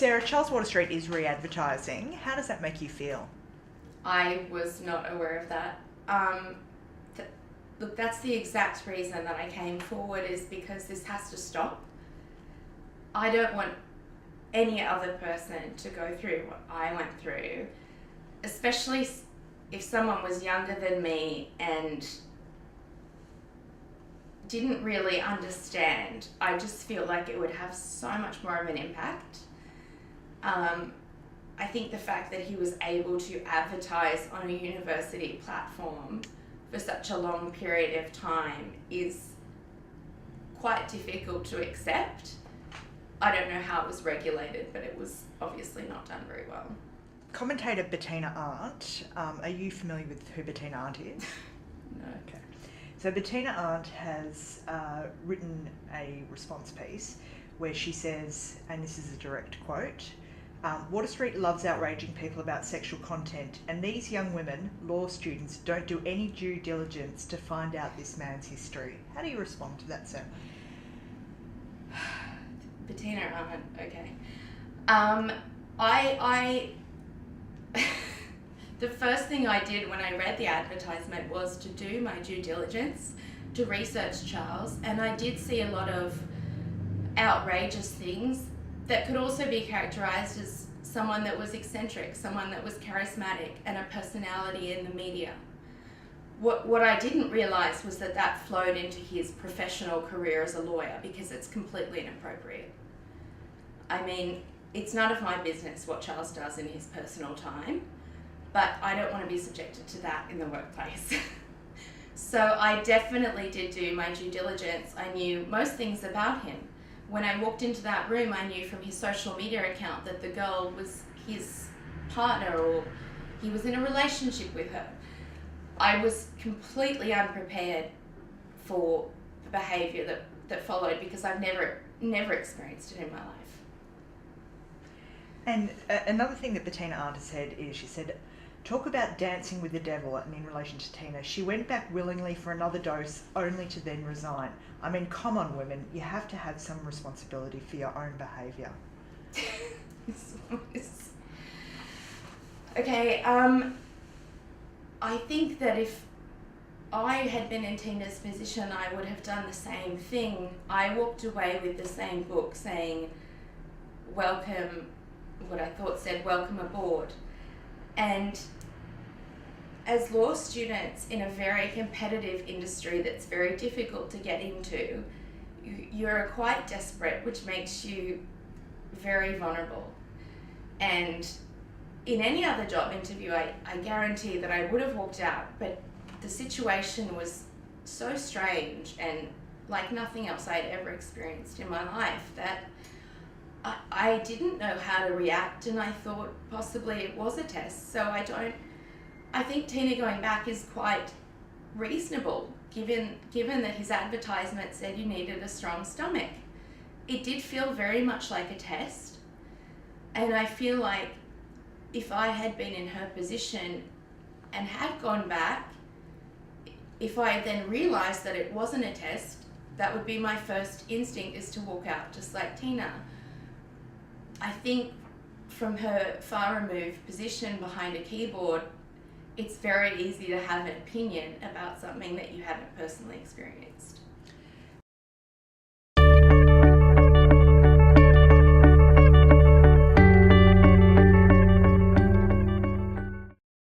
Sarah, Charles Waterstreet is re-advertising. How does that make you feel? I was not aware of that. Look, that's the exact reason that I came forward, is because this has to stop. I don't want any other person to go through what I went through, especially if someone was younger than me and didn't really understand. I just feel like it would have so much more of an impact. I think the fact that he was able to advertise on a university platform for such a long period of time is quite difficult to accept. I don't know how it was regulated, but it was obviously not done very well. Commentator Bettina Arndt, are you familiar with who Bettina Arndt is? No. Okay. So Bettina Arndt has written a response piece where she says, and this is a direct quote, Waterstreet loves outraging people about sexual content, and these young women, law students, don't do any due diligence to find out this man's history. How do you respond to that, Sam? Bettina Arndt, okay. I the first thing I did when I read the advertisement was to do my due diligence, to research Charles, and I did see a lot of outrageous things that could also be characterised as someone that was eccentric, someone that was charismatic and a personality in the media. What I didn't realise was that flowed into his professional career as a lawyer, because it's completely inappropriate. I mean, it's none of my business what Charles does in his personal time, but I don't want to be subjected to that in the workplace. So I definitely did do my due diligence. I knew most things about him. When I walked into that room, I knew from his social media account that the girl was his partner, or he was in a relationship with her. I was completely unprepared for the behaviour that followed, because I've never experienced it in my life. And another thing that Bettina Arndt said is, she said, talk about dancing with the devil, and in relation to Tina, she went back willingly for another dose only to then resign. I mean, come on, women, you have to have some responsibility for your own behaviour. Okay, I think that if I had been in Tina's position, I would have done the same thing. I walked away with the same book saying, welcome, what I thought said, welcome aboard. And as law students in a very competitive industry that's very difficult to get into, you're quite desperate, which makes you very vulnerable. And in any other job interview, I guarantee that I would have walked out, but the situation was so strange and like nothing else I'd ever experienced in my life that I didn't know how to react, and I thought possibly it was a test. So I think Tina going back is quite reasonable, given that his advertisement said you needed a strong stomach. It did feel very much like a test, and I feel like if I had been in her position and had gone back, if I then realised that it wasn't a test, that would be my first instinct, is to walk out just like Tina. I think from her far removed position behind a keyboard, it's very easy to have an opinion about something that you haven't personally experienced.